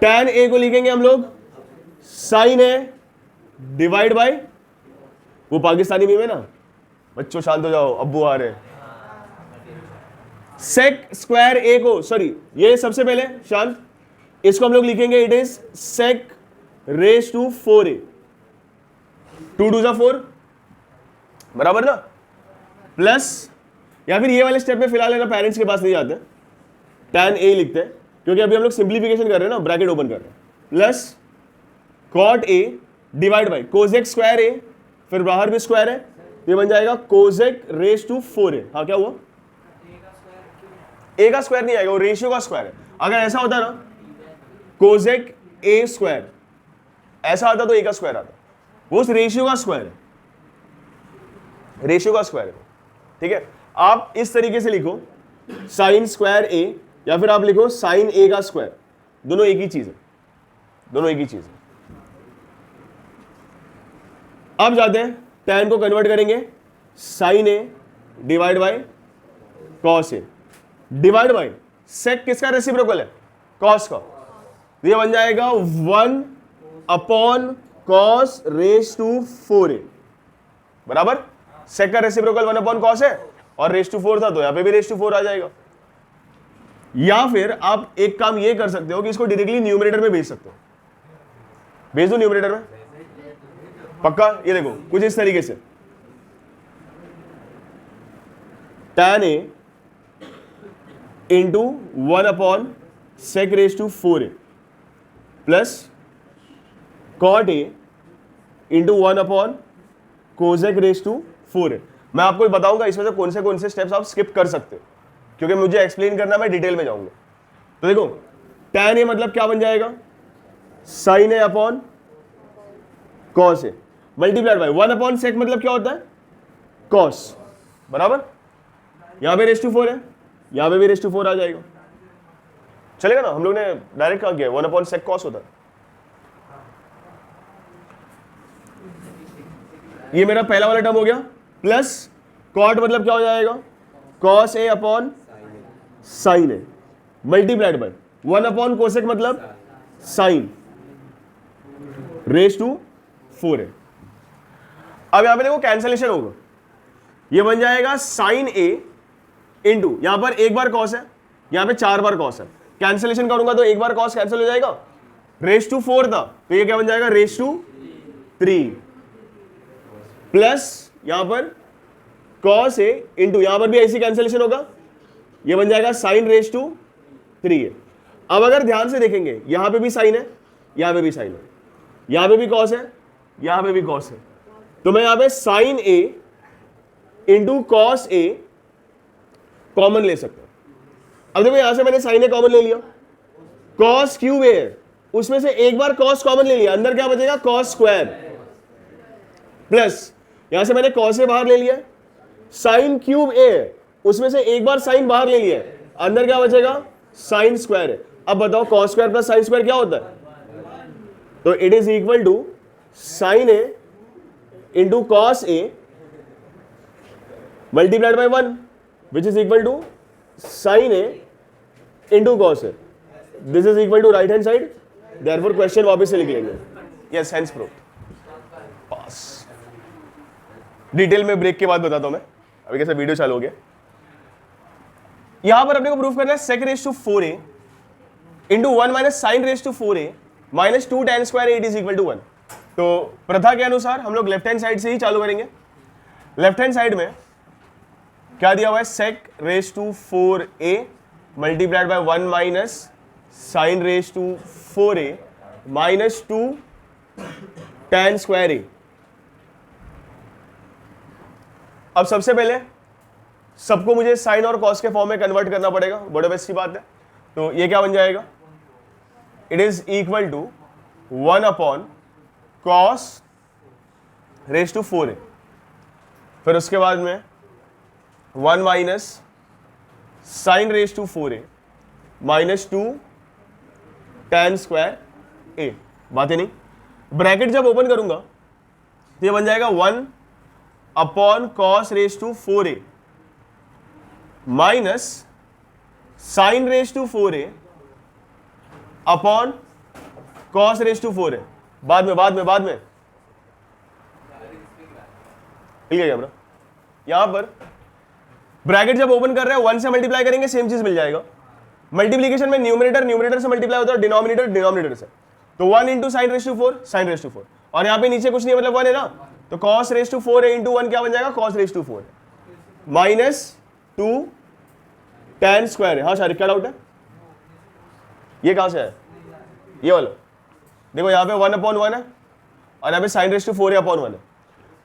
tan a को लिखेंगे हम लोग sin a डिवाइड बाई, वो पाकिस्तानी मीम है ना, बच्चों शांत हो जाओ अब्बू आ रहे। sec स्क्वायर a को, सॉरी ये सबसे पहले शांत, इसको हम लोग लिखेंगे it is sec raise to 4a, 2 2 4 बराबर ना, प्लस, या फिर ये वाले स्टेप में फिलहाल है ना पेरेंट्स के पास नहीं जाते, tan a लिखते हैं क्योंकि अभी हम लोग सिंप्लीफिकेशन कर रहे हैं ना, ब्रैकेट ओपन कर रहे हैं, plus cot a divide by cosec square a, फिर बाहर भी स्क्वायर है, ये बन जाएगा कोसेक रेज टू 4a। हाँ क्या हुआ, a का स्क्वायर नहीं आएगा, वो रेशियो का स्क्वायर है। अगर ऐसा होता ना कोसेक a स्क्वायर, ऐसा आता तो a का स्क्वायर आता, वो उस रेशियो का स्क्वायर है, रेशियो का स्क्वायर है। ठीक है, आप इस तरीके से लिखो साइन स्क्वायर a, या फिर आप लिखो साइन a का स्क्वायर, दोनों एक ही चीज है, दोनों एक ही चीज है। अब जाते हैं tan को कन्वर्ट करेंगे sine a divide by cos a divide by sec किसका रेसिप्रोकल है, कॉस का, तो ये बन जाएगा 1 upon cos raise to 4a बराबर। sec का रेसिप्रोकल 1 अपॉन कॉस है और रेज टू 4 था तो यहां पे भी रेज टू 4 आ जाएगा। या फिर आप एक काम ये कर सकते हो कि इसको डायरेक्टली न्यूमरेटर में भेज सकते हो, भेज दो न्यूमरेटर में, पक्का। ये देखो कुछ इस तरीके से, tan a into 1 upon sec raise to 4a plus cot a into 1 upon cosec raise to 4a। मैं आपको बताऊंगा इसमें से कौन से स्टेप्स आप स्किप कर सकते हो, क्योंकि मुझे एक्सप्लेन करना, मैं डिटेल में जाऊंगा। तो देखो tan a मतलब क्या बन जाएगा, sin a upon cos a multiplied by 1 upon sec मतलब क्या होता है, cos बराबर। यहां पे रेज टू 4 है, यहां पे भी रेज टू 4 आ जाएगा, चलेगा ना। हम लोग ने डायरेक्ट कहा गया 1 अपॉन sec cos होता है। ये मेरा पहला वाला टर्म हो गया, प्लस cot मतलब क्या हो जाएगा, cos a upon sin a multiplied by 1 upon cosec मतलब sin रेज टू 4a। अब यहां पे देखो कैंसलेशन होगा, ये बन जाएगा sin a इंटू, यहां पर एक बार cos है, यहां पे 4 बार cos है, कैंसलेशन करूंगा तो एक बार cos कैंसिल हो जाएगा, रेज टू 4 था तो ये क्या बन जाएगा, रेज टू 3 प्लस यहां पर cos a इंटू, यहां पर भी ऐसी कैंसलेशन होगा, ये बन जाएगा sin रेज टू 3 है। अब अगर ध्यान से देखेंगे यहां पे भी sin है, यहां पे भी sin है, यहां पे भी cos है, यहां पे भी cos है, तो मैं यहां पे sin a into cos a common ले सकता हूं। अब देखो यहां से मैंने sin a कॉमन ले लिया, cos क्यूब a है उसमें से एक बार cos कॉमन ले लिया, अंदर क्या बचेगा cos स्क्वायर, प्लस यहां से मैंने cos ए बाहर ले लिया, sin क्यूब ए, उसमें से एक बार sin बाहर ले लिया, अंदर क्या बचेगा sin स्क्वायर है। अब बताओ cos square plus sin square क्या होता है? तो it is equal to sin a into cos a multiplied by 1 which is equal to sin a into cos a. This is equal to right hand side, therefore question वापस से लिख लेंगे। Yes, hence proved, pass. Detail में ब्रेक के बाद बताता हूं मैं, अभी कैसे वीडियो चालू हो गया। यहां पर अपने को प्रूफ करना है sec raise to 4a into 1 minus sine raise to 4a minus 2 tan square it is equal to 1। तो प्रथा के अनुसार हम लोग लेफ्ट हैंड साइड से ही चालू करेंगे। लेफ्ट हैंड साइड में क्या दिया हुआ है, sec raise to 4a multiplied by 1 minus sine raise to 4a minus 2 tan square a। अब सबसे पहले सबको मुझे साइन और कॉस के फॉर्म में कन्वर्ट करना पड़ेगा, बड़े बेस्ट की बात है। तो ये क्या बन जाएगा, it is equal to 1 upon cos raise to 4a, फिर उसके बाद में 1 minus sine raise to 4a minus 2 tan square a। बात है नहीं, ब्रैकेट जब ओपन करूंगा तो ये बन जाएगा 1 upon cos raise to 4a minus sine raise to 4a upon cos raise to 4a। बाद में ठीक है क्या ब्रो? यहां पर ब्रैकेट जब ओपन कर रहे हैं 1 से मल्टीप्लाई करेंगे सेम चीज मिल जाएगा। मल्टीप्लीकेशन में न्यूमरेटर से मल्टीप्लाई होता है, डिनोमिनेटर से। तो 1 into sine raise to 4, sine raise to 4, और यहां पे नीचे कुछ नहीं है मतलब 1 है ना, तो cos raise to 4a into 1 क्या बन जाएगा, cos raise to 4 minus 2 tan square है। हाँ शारिक, क्या डाउट है? ये कहां से है, ये वाला देखो, यहाँ पे 1 अपॉन 1 है और यहाँ पे sign raise to 4a upon 1 है।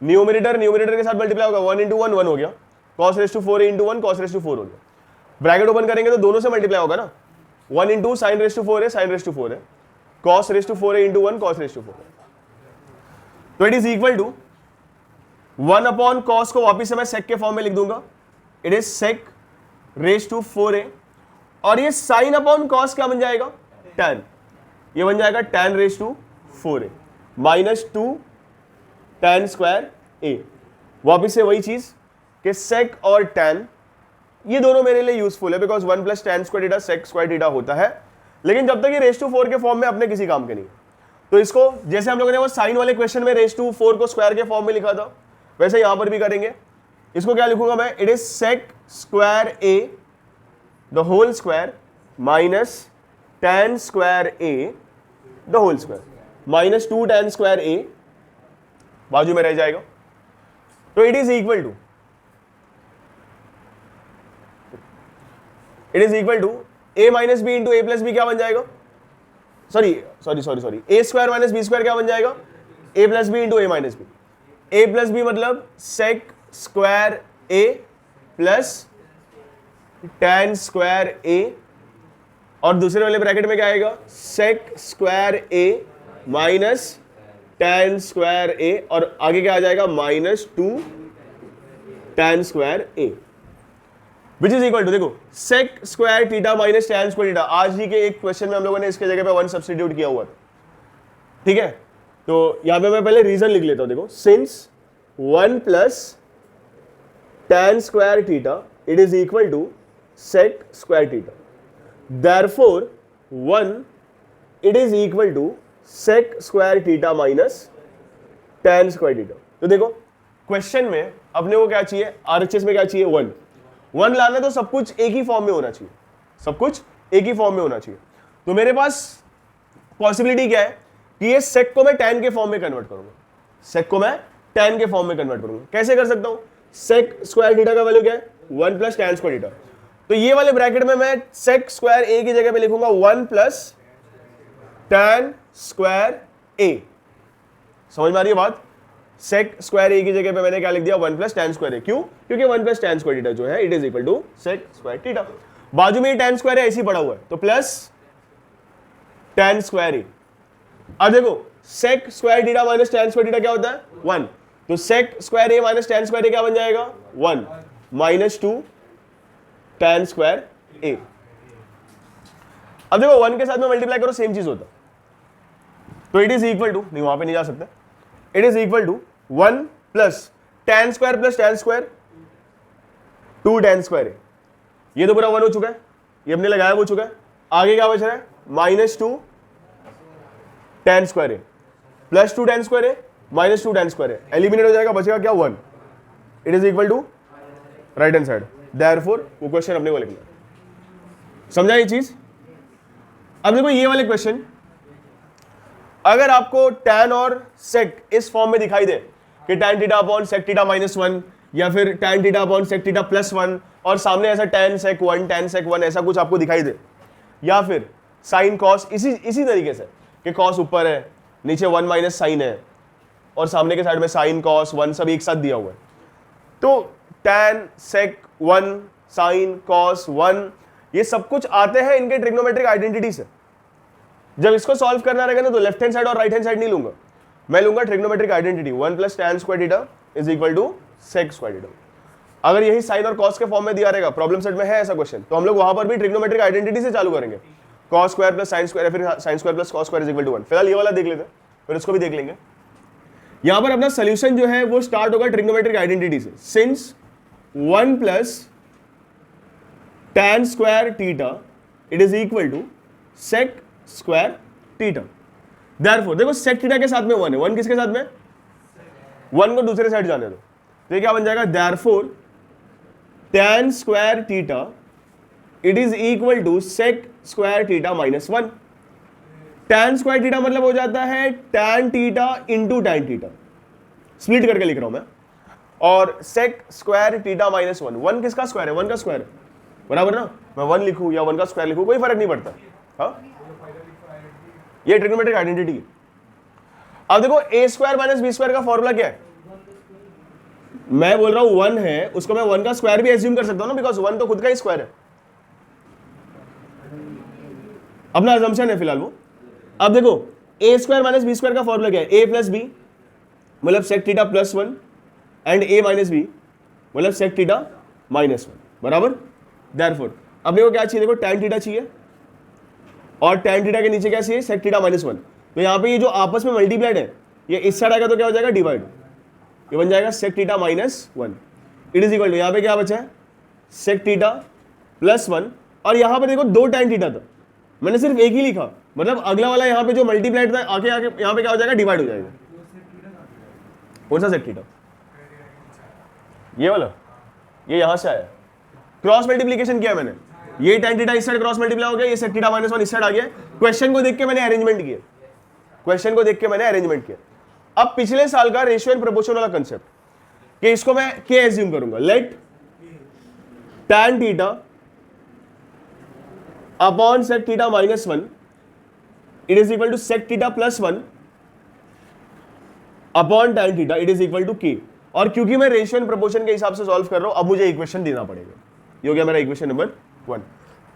न्यूमरेटर के साथ मल्टीप्लाई होगा, 1 इंटू 1 हो गया, cos raise to 4a into 1 cos raise to 4 हो गया। ब्रैकेट ओपन करेंगे तो दोनों से मल्टीप्लाई होगा ना, 1 into sine raise to 4a sine raise to 4a, cos raise to 4a into 1 cos raise to 4a। तो it is equal to 1 upon cos को वापिस से मैं सेक के फॉर्म में लिख दूंगा, it is sec raise to 4a, और ये साइन अपॉन कॉस क्या बन जाएगा, tan, ये बन जाएगा tan raise to 4a minus 2 tan square a। वापिस से वही चीज कि सेक और tan ये दोनों मेरे लिए यूजफुल है, because 1 plus tan square theta sec square theta होता है, लेकिन जब तक ये रेज टू 4 के फॉर्म में अपने किसी काम के नहीं। तो इसको जैसे हम लोगों ने वो साइन वाले क्वेश्चन में रेज टू 4 को स्क्वायर के फॉर्म में लिखा था, वैसे यहां पर भी करेंगे। इसको क्या लिखूंगा मैं, it is sec square a the whole square minus tan square a the whole square minus 2 tan square a बाजू में रह जाएगा। तो it is equal to a minus b into a plus b क्या बन जाएगा, sorry a square minus B square क्या बन जाएगा, a plus B into a minus B. a plus b मतलब sec square a plus tan square a, और दूसरे वाले ब्रैकेट में क्या आएगा, sec square a minus tan square a, और आगे क्या आ जाएगा, minus 2 tan square a, which is equal to, देखो sec square theta minus tan square theta. आज ही के एक क्वेश्चन में हम लोगों ने इसके जगह पे 1 सब्स्टिट्यूट किया हुआ था, ठीक है। तो यहां पे मैं पहले रीजन लिख लेता हूं, देखो since 1 plus tan square theta it is equal to sec square theta, therefore 1 it is equal to sec square theta minus tan square theta. तो देखो क्वेश्चन में अपने को क्या चाहिए, आरएचएस में क्या चाहिए, 1 लाना, तो सब कुछ एक ही फॉर्म में होना चाहिए, सब कुछ एक ही फॉर्म में होना चाहिए। तो मेरे पास पॉसिबिलिटी क्या है कि ये sec को मैं tan के फॉर्म में कन्वर्ट करूंगा, sec को मैं tan के फॉर्म में कन्वर्ट करूंगा। कैसे कर सकता हूं, sec स्क्वायर थीटा का वैल्यू क्या है, 1 प्लस tan स्क्वायर थीटा। तो ये वाले ब्रैकेट में मैं sec स्क्वायर a की जगह पे लिखूंगा 1 प्लस tan स्क्वायर a। समझ में आ रही है बात, sec स्क्वायर a की जगह पे मैंने क्या लिख दिया, 1 प्लस tan स्क्वायर a। क्यों, क्योंकि 1 प्लस tan स्क्वायर थीटा जो है it is equal to sec square theta. बाजू में ये tan स्क्वायर है ऐसे ही पड़ा हुआ है, तो प्लस tan स्क्वायर ए। अब देखो sec square theta minus tan square theta क्या होता है 1, तो sec square a minus tan square ए क्या बन जाएगा 1 माइनस 2 tan स्क्वायर ए। अब देखो 1 के साथ में मल्टीप्लाई करो सेम चीज होता, तो इट इज इक्वल टू, नहीं वहां पे नहीं जा सकते, it is equal to 1 plus tan square 2 tan square a. ये तो पूरा 1 हो चुका है, ये हमने लगाया हो चुका है, आगे क्या बच रहा है minus 2 tan square A plus 2 tan square a minus 2 tan square a, eliminate हो जाएगा, बचेगा क्या 1, it is equal to right hand side, therefore वो क्वेश्चन अपने को लिखना है। समझा ये चीज? अब देखो ये वाले क्वेश्चन, अगर आपको tan और sec इस फॉर्म में दिखाई दे कि tan theta upon sec theta minus 1 या फिर tan theta upon sec theta plus 1 और सामने ऐसा tan sec 1 ऐसा कुछ आपको दिखाई दे, या फिर sin cos इसी तरीके से कि cos ऊपर है नीचे 1 माइनस साइन है और सामने के साइड में sin cos 1 सब एक साथ दिया हुआ है, तो tan sec 1 sin cos 1 ये सब कुछ आते हैं इनके ट्रिग्नोमेट्रिक आइडेंटिटी से। जब इसको सॉल्व करना रहेगा ना तो लेफ्ट हैंड साइड और राइट हैंड साइड नहीं लूंगा, मैं लूंगा trigonometric identity 1 plus tan square theta is equal to sec square theta. अगर यही साइन और cos के फॉर्म में दिया रहेगा, प्रॉब्लम सेट में है ऐसा क्वेश्चन, तो हम लोग वहां पर भी ट्रिग्नोमेट्रिक आइडेंटिटी से चालू करेंगे, cos square plus sin square, फिर sin square plus cos square is equal to 1। फिलहाल ये वाला देख लेते हैं, फिर इसको भी देख लेंगे। यहां पर अपना सोल्यूशन जो है वो स्टार्ट होगा ट्रिग्नोमेट्रिक आइडेंटिटी से, since 1 plus tan square theta it is equal to sec square theta. Therefore देखो sec थीटा के साथ में 1 है, 1 किसके साथ में 1 को दूसरे साइड जाने दो, तो ये क्या बन जाएगा, therefore tan square theta it is equal to sec square theta minus 1। tan square theta मतलब हो जाता है tan theta into tan theta, split करके लिख रहा हूं मैं, और sec स्क्वायर थीटा माइनस 1 किसका स्क्वायर है 1 का स्क्वायर है, बराबर ना, मैं 1 लिखूं या 1 का स्क्वायर लिखूं कोई फर्क नहीं पड़ता। हाँ ये ट्रिग्नोमेट्रिक आइडेंटिटी है। अब देखो a square minus B square का फॉर्मूला क्या है, मैं बोल रहा हूं 1 है, उसको मैं 1 का स्क्वायर भी एज्यूम कर सकता हूं ना, बिकॉज 1 तो खुद का ही स्क्वायर है, अपना अजम्पशन है फिलहाल वो। अब देखो a square minus B square का फॉर्मूला क्या है, a प्लस बी मतलब sec theta plus 1 and a minus b मतलब sec थीटा माइनस 1, बराबर। देयरफॉर अब देखो क्या चाहिए, देखो tan थीटा चाहिए और tan थीटा के नीचे क्या चाहिए sec थीटा माइनस 1, तो यहाँ पे ये जो आपस में मल्टीप्लाइड है ये इस साइड आएगा तो क्या हो जाएगा डिवाइड, ये बन जाएगा sec theta minus 1 it is equal to, यहाँ पे क्या बचा है sec थीटा प्लस 1, और यहाँ पे देखो 2 tan थीटा था, मैंने सिर्फ एक ही लिखा, मतलब अगला वाला यहाँ पे जो मल्टीप्लाइड था आगे आगे यहाँ पे क्या हो जाएगा डिवाइड हो जाएगा। कौन सा sec थीटा, ये वाला, ये यहाँ से आया, क्रॉस मल्टीप्लीकेशन किया मैंने, ये tan थीटा इस साइड क्रॉस मल्टीप्लाई हो गया, ये sec थीटा माइनस 1 इस साइड आ गया। क्वेश्चन को देख के मैंने अरेंजमेंट किया, क्वेश्चन को देख के मैंने अरेंजमेंट किया। अब पिछले साल का रेशियो एंड प्रोपोर्शन वाला कंसेप्ट कि इसको मैं क्या एज्यूम करूंगा, let tan theta upon sec theta minus 1 it is equal to sec theta plus 1 upon tan theta it is equal to k, और क्योंकि मैं रेशियो एंड प्रोपोर्शन के हिसाब से सॉल्व कर रहा हूं अब मुझे इक्वेशन देना पड़ेगा, ये हो गया मेरा इक्वेशन नंबर 1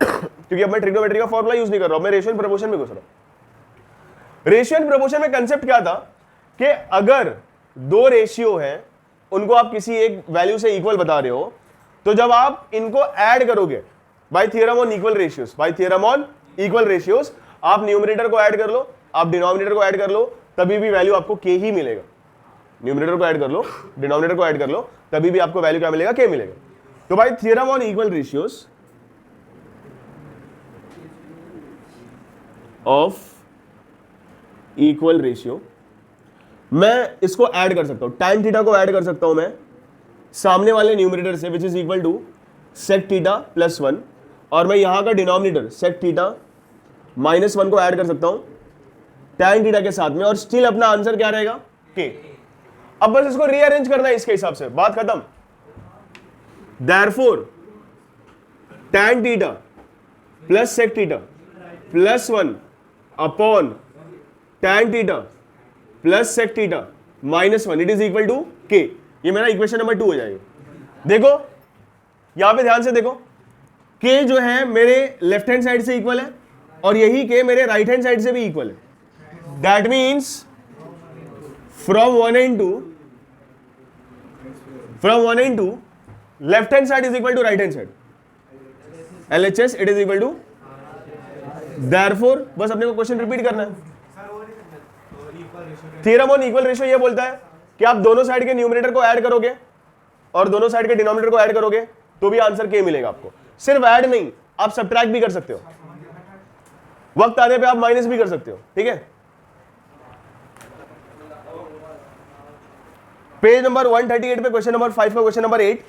क्योंकि अब मैं ट्रिग्नोमेट्री का फॉर्मूला यूज नहीं कर रहा हूं, मैं रेशियो एंड प्रोपोर्शन में घुस रहा हूं। रेशियो एंड प्रोपोर्शन में कंसेप्ट क्या था कि अगर दो रेशियो हैं उनको आप किसी एक वैल्यू से इक्वल बता रहे हो, तो जब आप इनको ऐड करोगे bye theorem on equal ratios, bye theorem on equal ratios, आप न्यूमरेटर को ऐड कर लो, आप डिनोमिनेटर को ऐड कर लो, तभी भी वैल्यू आपको k ही मिलेगा। न्यूमरेटर को ऐड कर लो, डिनोमिनेटर को ऐड कर लो, तभी भी आपको वैल्यू क्या मिलेगा, k मिलेगा। तो bye theorem on equal ratios of equal ratio मैं इसको ऐड कर सकता हूं, tan थीटा को ऐड कर सकता हूं मैं सामने वाले न्यूमरेटर से which is equal to sec theta plus 1, और मैं यहां का डिनोमिनेटर sec थीटा माइनस 1 को ऐड कर सकता हूं tan थीटा के साथ में, और स्टिल अपना आंसर क्या रहेगा k। अब बस इसको रीअरेंज करना है इसके हिसाब से, बात खत्म। Therefore tan theta plus sec theta plus 1 upon tan theta plus sec theta minus 1 it is equal to k, ये मेरा इक्वेशन नंबर 2 हो जाएगा। देखो यहां पे ध्यान से देखो, k जो है मेरे लेफ्ट हैंड साइड से इक्वल है और यही के मेरे राइट हैंड साइड से भी इक्वल है। That means from 1 and 2 left hand side is equal to right hand side, LHS it is equal to, therefore बस अपने को क्वेश्चन रिपीट करना है। थ्योरम ऑन इक्वल रेशियो ये बोलता है कि आप दोनों साइड के न्यूमरेटर को ऐड करोगे और दोनों साइड के डिनोमिनेटर को ऐड करोगे तो भी आंसर के मिलेगा आपको। सिर्फ ऐड नहीं, आप सबट्रैक्ट भी कर सकते हो, वक्त आने पे आप माइनस भी कर सकते हो, ठीक है। पेज नंबर 138 पे क्वेश्चन नंबर 5 का क्वेश्चन नंबर 8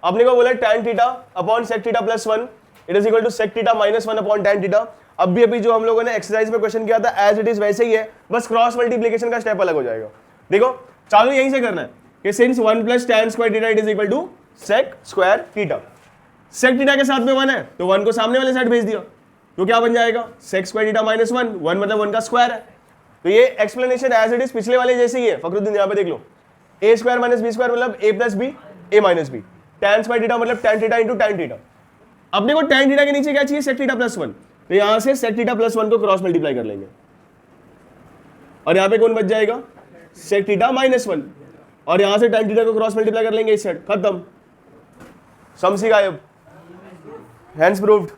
आपने को बोला tan theta upon sec theta plus 1 it is equal to sec theta minus 1 upon tan theta. अभी जो हम लोगों ने एक्सरसाइज में क्वेश्चन किया था एज इट इज वैसे ही है, बस क्रॉस मल्टीप्लीकेशन का स्टेप अलग हो जाएगा। देखो चालू यहीं से करना है कि since 1 plus tan square theta it is equal to sec square theta. sec theta के साथ में 1 है तो 1 को सामने वाले साइड भेज दिया तो क्या बन जाएगा sec स्क्वायर थीटा माइनस 1 मतलब 1 का स्क्वायर है। तो ये एक्सप्लेनेशन एज इट इज पिछले वाले जैसे ही है। फखरुद्दीन यहाँ पे देख लो, a square minus B square मतलब a plus B a minus b, tan square theta मतलब tan theta into tan theta. अपने को tan थीटा के नीचे क्या चाहिए sec थीटा प्लस 1, तो यहां से sec थीटा प्लस 1 को क्रॉस मल्टीप्लाई कर लेंगे और यहां पे कौन बच जाएगा sec थीटा माइनस 1 और यहां से tan थीटा को क्रॉस मल्टीप्लाई कर लेंगे इस साइड, खत्म, समसी गायब, हैंड्स प्रूव्ड।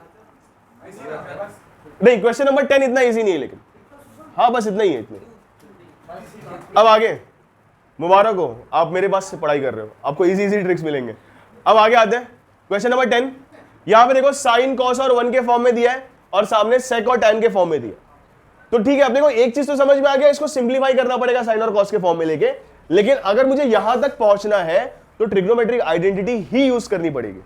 नहीं क्वेश्चन नंबर 10 इतना इजी नहीं है लेकिन, हाँ बस इतना ही है इतनी। अब आगे मुबारक हो, आप मेरे पास से पढ़ाई कर रहे हो, आपको इजी इजी ट्रिक्स मिलेंगे। अब आगे आते हैं क्वेश्चन नंबर 10। यहां पे देखो साइन कॉस और 1 के फॉर्म में दिया है और सामने सेक और tan के फॉर्म में दिया। तो ठीक है, अपने को एक चीज तो समझ में आ गया, इसको सिंप्लीफाई करना पड़ेगा साइन और कॉस के फॉर्म में लेके, लेकिन अगर मुझे यहां तक पहुंचना है तो ट्रिग्नोमेट्रिक आइडेंटिटी ही यूज करनी पड़ेगी।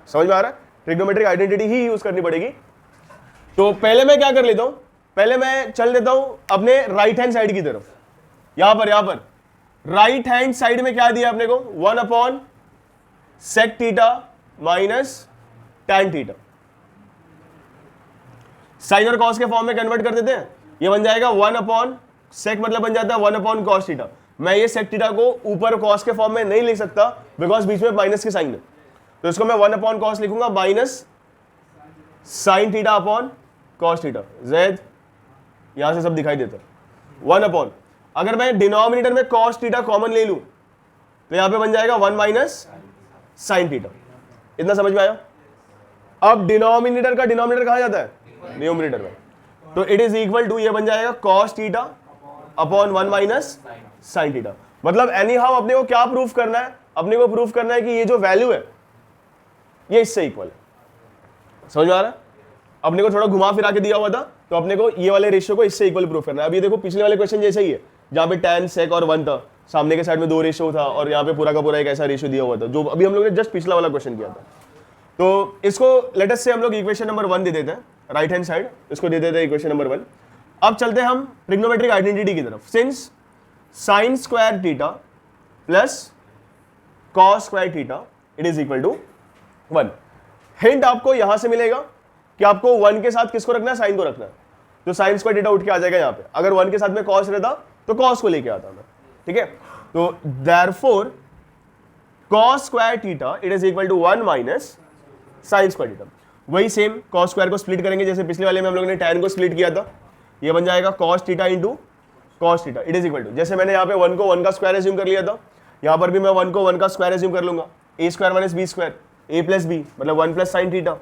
समझ में आ रहा है? ट्रिग्नोमेट्रिक आइडेंटिटी ही यूज करनी पड़ेगी। तो पहले मैं क्या कर लेता हूं, पहले मैं चल देता हूं अपने राइट हैंड साइड की तरफ। यहां पर राइट हैंड साइड में क्या दिया अपने को 1 upon sec theta minus tan theta. Sine और कॉस के फॉर्म में कन्वर्ट कर देते हैं, ये बन जाएगा 1 अपॉन सेक मतलब बन जाता है 1 अपॉन कॉस थीटा। मैं ये सेक थीटा को ऊपर कॉस के फॉर्म में नहीं लिख सकता बिकॉज बीच में माइनस के साइन है, तो इसको मैं 1 अपॉन कॉस लिखूंगा minus sign theta upon cos theta. Z यहां से सब दिखाई देता है 1 अपॉन, अगर मैं डिनोमिनेटर में कॉस थीटा कॉमन ले लूं तो यहां पे बन जाएगा 1 माइनस साइन थीटा। इतना समझ में आया? अब डिनोमिनेटर का डिनोमिनेटर कहां जाता है न्यूमरेटर में, तो इट इज इक्वल टू ये बन जाएगा cos theta upon 1 minus sine theta. मतलब एनी हाउ अपने को क्या प्रूफ करना है, अपने को प्रूफ करना है कि ये जो वैल्यू है ये इससे इक्वल है। समझ में आ रहा है? अपने को थोड़ा घुमा फिरा के दिया हुआ था तो अपने को ये वाले रेशियो को इससे इक्वल प्रूफ करना है। अब ये देखो पिछले वाले क्वेश्चन जैसा ही है जहां पे tan sec और 1 था, सामने के साइड में 2 रेशियो था और यहाँ पे पूरा का पूरा एक ऐसा रेशियो दिया हुआ था जो अभी हम लोग ने जस्ट पिछला वाला क्वेश्चन किया था। तो इसको लेटेस्ट से हम लोग इक्वेशन नंबर 1 दे देते हैं, राइट हैंड साइड इसको दे देते हैं इक्वेशन नंबर 1। अब चलते हैं हम ट्रिग्नोमेट्रिक आइडेंटिटी की तरफ। Since sign square theta plus cos square theta it is equal to 1। Hint आपको यहां से मिलेगा कि आपको 1 के साथ किसको रखना है, साइन को रखना है, तो साइन स्क्वायर थीटा उठ के आ जाएगा यहाँ पे। अगर 1 के साथ में कॉस रहता तो कॉस को लेके आता मैं, ठीक है। तो therefore cos square theta it is equal to 1 minus sign square theta. वही सेम कॉस स्क्वायर को स्प्लिट करेंगे जैसे पिछले वाले में हम लोगों ने tan को स्प्लिट किया था, ये बन जाएगा cos theta into cos theta it is equal to, जैसे मैंने यहाँ पे 1 को 1 का स्क्वायर एज्यूम कर लिया था, यहाँ पर भी मैं 1 को 1 का स्क्वायर एज्यूम कर लूंगा, a square minus B square, a plus b मतलब 1 plus sign theta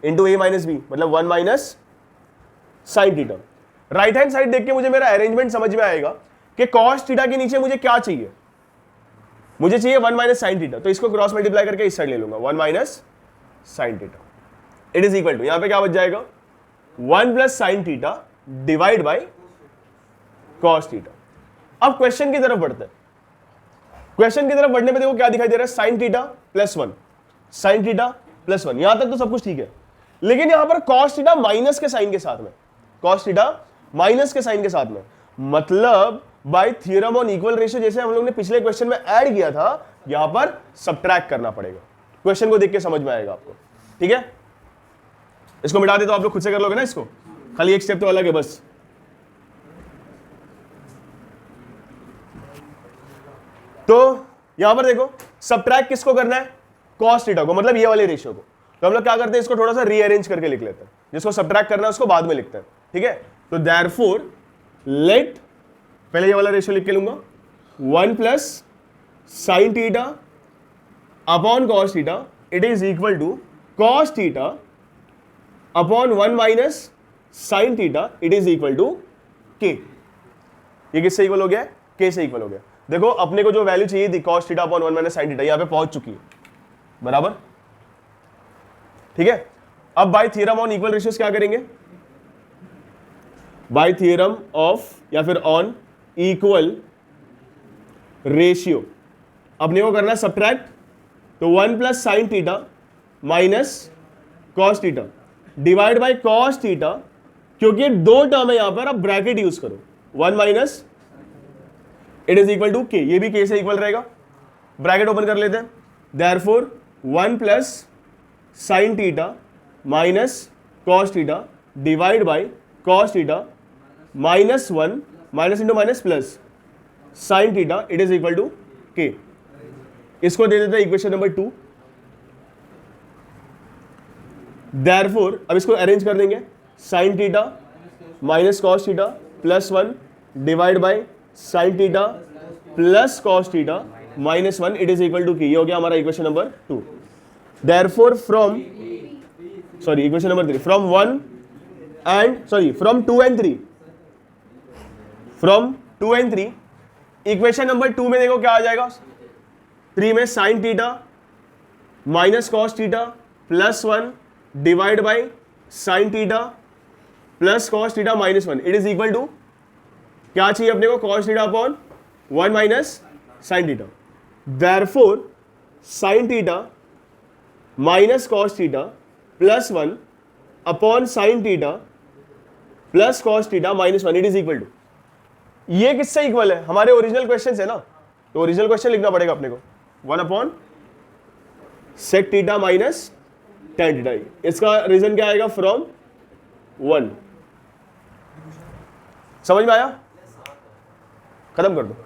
into a minus b मतलब 1 minus sign theta. Right hand side देख के मुझे मेरा अरेंजमेंट समझ में आएगा कि कॉस थीटा के नीचे मुझे क्या चाहिए, मुझे चाहिए 1 माइनस साइन थीटा, तो इसको क्रॉस मल्टीप्लाई करके इस साइड ले लूंगा 1 minus sign theta it is equal to, यहां पे क्या बच जाएगा 1 plus sign theta divide by cos theta. अब क्वेश्चन की तरफ बढ़ते हैं। क्वेश्चन की तरफ बढ़ने पे देखो क्या दिखाई दे रहा है, sign theta plus 1, sign theta plus 1, यहां तक तो सब कुछ ठीक है, लेकिन यहां पर कॉस थीटा माइनस के साइन के साथ में, कॉस थीटा माइनस के साइन के साथ में, मतलब bye theorem on equal ratio जैसे हम लोग ने पिछले क्वेश्चन में ऐड किया था, यहां पर सबट्रैक्ट करना पड़ेगा। क्वेश्चन को देख के समझ में आएगा आपको, ठीक है। इसको मिटा दे तो आप लोग खुद से कर लोगे ना, इसको खाली एक स्टेप तो अलग है बस। तो यहां पर देखो सबट्रैक्ट किसको करना है, कॉस थीटा को, मतलब ये वाले रेशियो को। तो हम लोग क्या करते हैं, इसको थोड़ा सा रीअरेंज करके लिख लेते हैं, जिसको सब्ट्रैक्ट करना है उसको बाद में लिखते हैं, ठीक है। तो देयरफॉर लेट, पहले ये वाला रेशियो लिख के लूंगा, 1 plus sign theta upon cos theta it is equal to cos theta upon 1 minus sign theta it is equal to के। ये किससे इक्वल हो गया है, के से इक्वल हो गया। देखो अपने को जो वैल्यू चाहिए थी cos theta upon 1 minus sine theta, यहां पे पहुंच चुकी है, बराबर, ठीक है। अब bye theorem on equal ratios क्या करेंगे, बाय थ्योरम ऑफ या फिर ऑन इक्वल रेशियो अपने को करना सब्ट्रैक्ट, तो 1 plus sign theta minus cos theta divide by cos theta, क्योंकि दो टर्म है यहां पर, आप ब्रैकेट यूज करो, 1 minus it is equal to के, ये भी के से इक्वल रहेगा, ब्रैकेट ओपन कर लेते हैं। Therefore 1 plus sign theta minus cos theta divide by cos theta minus 1 minus into minus plus sign theta it is equal to k. इसको दे देते हैं इक्वेशन नंबर 2। देयरफॉर अब इसको अरेंज कर देंगे, sine theta minus cos theta plus 1 divide by sine theta plus cos theta minus 1 it is equal to के। ये हो गया हमारा equation number 2। Therefore from equation number 3, from 1 and from 2 and 3, from 2 and 3 equation number 2 में देखो क्या आ जाएगा, 3 में sine theta minus cos theta plus 1 divide by sine theta plus cos theta minus 1 it is equal to क्या चाहिए अपने को, cos theta upon 1 minus sign theta. Therefore sine theta minus cos theta plus 1 upon sign theta plus cos theta minus 1 it is equal to, ये किससे इक्वल है, हमारे ओरिजिनल क्वेश्चन है ना, तो ओरिजिनल क्वेश्चन लिखना पड़ेगा अपने को, 1 upon sec theta minus tan theta. इसका रीजन क्या आएगा, फ्रॉम 1। समझ में आया, खत्म कर दो।